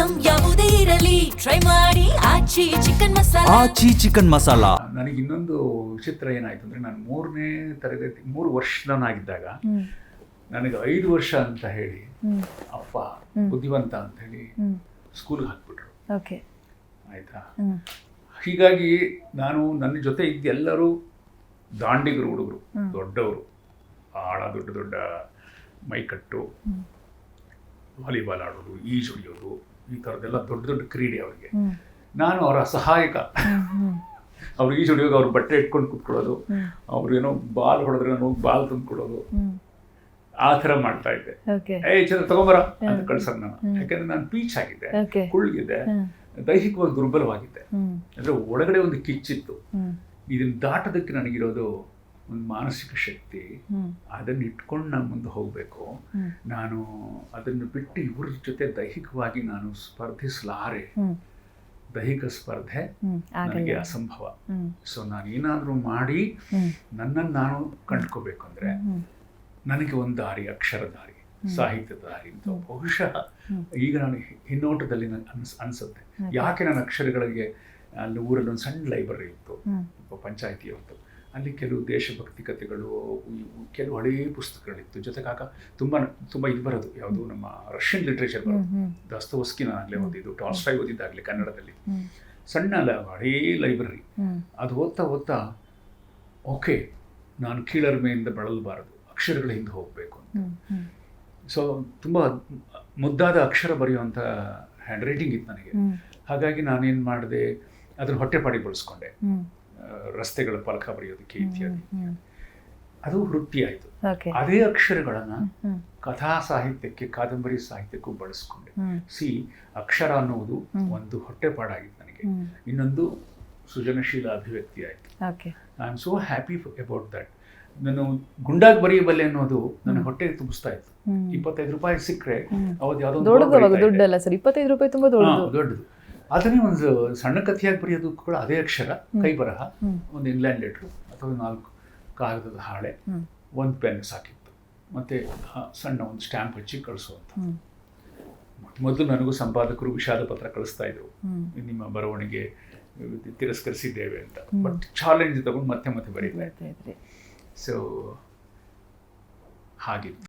Item ಯಾವುದೇ ಇರಲಿ try ಮಾಡಿ ಆಚಿ ಚಿಕನ್ ಮಸಾಲಾ. ಆಚಿ ಚಿಕನ್ ಮಸಾಲಾ. ನನಗೆ ಇನ್ನೊಂದು ವಿಚಿತ್ರ ಏನಾಯ್ತು ಅಂದರೆ, ನಾನು 3ನೇ ತರಗತಿ 3 ವರ್ಷದವನಾಗಿದ್ದಾಗ ನನಗೆ 5 ವರ್ಷ ಅಂತ ಹೇಳಿ ಅಪ್ಪ ಬುದ್ಧಿವಂತ ಅಂತ ಹೇಳಿ ಸ್ಕೂಲ್ಗೆ ಹಾಕ್ಬಿಟ್ರು. ಓಕೆ, ಆಯಿತಾ. ಹೀಗಾಗಿ ನನ್ನ ಜೊತೆ ಇದ್ದ ಎಲ್ಲರೂ ದಾಂಡಿಗರು ಹುಡುಗರು, ದೊಡ್ಡವರು, ಭಾಳ ದೊಡ್ಡ ದೊಡ್ಡ ಮೈಕಟ್ಟು, ವಾಲಿಬಾಲ್ ಆಡೋದು, ಈಜು ಹೊಡಿಯೋದು, ಈ ಥರದ್ದೆಲ್ಲ ದೊಡ್ಡ ದೊಡ್ಡ ಕ್ರೀಡೆ ಅವರಿಗೆ. ನಾನು ಅವರ ಸಹಾಯಕ. ಅವ್ರು ಈಜು ಹೊಡಿಯೋದು, ಅವ್ರ ಬಟ್ಟೆ ಇಟ್ಕೊಂಡು ಕೂತ್ಕೊಳ್ಳೋದು, ಅವ್ರೇನೋ ಬಾಲ್ ಹೊಡೆದ್ರೆ ನಾನು ಹೋಗಿ ಬಾಲ್ ತಂದ್ಕೊಡೋದು, ಆ ಥರ ಮಾಡ್ತಾ ಇದ್ದೆ. ಚಂದ್ರ ತಗೊಂಬರ ಅಂತ ಕಳ್ಸೋದು ನಾನು. ಯಾಕಂದ್ರೆ ನಾನು ಪೀಚ್ ಆಗಿದ್ದೆ, ಕುಳ್ಳಿದ್ದೆ, ದೈಹಿಕವಾಗಿ ದುರ್ಬಲವಾಗಿದ್ದೆ. ಅಂದರೆ ಒಳಗಡೆ ಒಂದು ಕಿಚ್ಚಿತ್ತು. ಇದನ್ನ ದಾಟೋದಕ್ಕೆ ನನಗಿರೋದು ಒಂದು ಮಾನಸಿಕ ಶಕ್ತಿ. ಅದನ್ನು ಇಟ್ಕೊಂಡು ನಾನು ಮುಂದೆ ಹೋಗಬೇಕು. ನಾನು ಅದನ್ನು ಬಿಟ್ಟು ಇವ್ರ ಜೊತೆ ದೈಹಿಕವಾಗಿ ನಾನು ಸ್ಪರ್ಧಿಸಲಾರೆ. ದೈಹಿಕ ಸ್ಪರ್ಧೆ ನನಗೆ ಅಸಂಭವ. ಸೊ ನಾನು ಏನಾದರೂ ಮಾಡಿ ನನ್ನನ್ನು ನಾನು ಕಂಡ್ಕೋಬೇಕು ಅಂದರೆ ನನಗೆ ಒಂದು ದಾರಿ, ಅಕ್ಷರ ದಾರಿ, ಸಾಹಿತ್ಯದ ದಾರಿ ಅಂತ ಬಹುಶಃ ಈಗ ನಾನು ಹಿನ್ನೋಟದಲ್ಲಿ ಅನಿಸುತ್ತೆ. ಯಾಕೆ ನನ್ನ ಅಕ್ಷರಗಳಿಗೆ ಅಲ್ಲಿ ಊರಲ್ಲಿ ಒಂದು ಸಣ್ಣ ಲೈಬ್ರರಿ ಇತ್ತು, ಪಂಚಾಯಿತಿ ಹೊತ್ತು. ಅಲ್ಲಿ ಕೆಲವು ದೇಶಭಕ್ತಿ ಕಥೆಗಳು, ಕೆಲವು ಹಳೆಯ ಪುಸ್ತಕಗಳಿತ್ತು. ಜೊತೆಗೆ ತುಂಬ ಇದು ಬರೋದು, ಯಾವುದು ನಮ್ಮ ರಷ್ಯನ್ ಲಿಟ್ರೇಚರ್ ಬರೋದು. ದಸ್ತೋವ್ಸ್ಕಿ ನಾನು ಆಗಲೇ ಓದಿದ್ದು, ಟಾಲ್ಸ್ಟಾಯ್ ಓದಿದ್ದಾಗಲೇ ಕನ್ನಡದಲ್ಲಿ. ಸಣ್ಣ ಹಳೆಯ ಲೈಬ್ರರಿ. ಅದು ಓದ್ತಾ ಓಕೆ, ನಾನು ಕೀಳರಿಮೆಯಿಂದ ಬಳಲಬಾರದು, ಅಕ್ಷರಗಳ ಹಿಂದೆ ಹೋಗಬೇಕು ಅಂತ. ಸೊ ತುಂಬ ಮುದ್ದಾದ ಅಕ್ಷರ ಬರೆಯುವಂಥ ಹ್ಯಾಂಡ್ ರೈಟಿಂಗ್ ಇತ್ತು ನನಗೆ. ಹಾಗಾಗಿ ನಾನೇನು ಮಾಡಿದೆ, ಅದನ್ನು ಹೊಟ್ಟೆಪಾಡಿ ಬಳಸ್ಕೊಂಡೆ. ರಸ್ತೆಗಳ ಫಲಕ ಬರೆಯೋದಕ್ಕೆ ಇತ್ಯಾದಿ. ಅದು ವೃತ್ತಿ ಆಯಿತು. ಅದೇ ಅಕ್ಷರಗಳನ್ನು ಕಥಾ ಸಾಹಿತ್ಯಕ್ಕೆ, ಕಾದಂಬರಿ ಸಾಹಿತ್ಯಕ್ಕೂ ಬಳಸ್ಕೊಂಡೆ. ಅಕ್ಷರ ಅನ್ನುವುದು ಒಂದು ಹೊಟ್ಟೆಪಾಡಾಗಿತ್ತು ನನಗೆ. ಇನ್ನೊಂದು ಸೃಜನಶೀಲ ಅಭಿವ್ಯಕ್ತಿ ಆಯಿತು. I am so happy about that. ನಾನು ಗುಂಡಾಗಿ ಬರೆಯಬಲ್ಲೆ ಅನ್ನೋದು ನನ್ನ ಹೊಟ್ಟೆ ತುಂಬಿಸ್ತಾ ಇತ್ತು. 25 ರೂಪಾಯಿ ಸಿಕ್ಕರೆ ಅವತ್ತು ಯಾವುದೋ ದುಡ್ಡಲ್ಲ ಸರ್, 25 ರೂಪಾಯಿ ತುಂಬ ದೊಡ್ಡದು. ಅದನ್ನೇ ಒಂದು ಸಣ್ಣ ಕಥೆಯಾಗಿ ಬರೆಯೋದು ಕೂಡ ಅದೇ ಅಕ್ಷರ, ಕೈ ಬರಹ, ಒಂದು ಇಂಗ್ಲೆಂಡ್ ಲೆಟ್ರು ಅಥವಾ 4 ಕಾಗದದ ಹಾಳೆ, ಒಂದು ಪೆನ್ ಸಾಕಿತ್ತು, ಮತ್ತು ಸಣ್ಣ ಒಂದು ಸ್ಟ್ಯಾಂಪ್ ಹಚ್ಚಿ ಕಳಿಸುವಂಥ. ಮೊದಲು ನನಗೂ ಸಂಪಾದಕರು ವಿಷಾದ ಪತ್ರ ಕಳಿಸ್ತಾ ಇದ್ರು, ನಿಮ್ಮ ಬರವಣಿಗೆ ತಿರಸ್ಕರಿಸಿದ್ದೇವೆ ಅಂತ. ಬಟ್ ಚಾಲೆಂಜ್ ತಗೊಂಡು ಮತ್ತೆ ಬರೀತಾ ಇದ್ದೆ. ಸೊ ಹಾಗಿತ್ತು.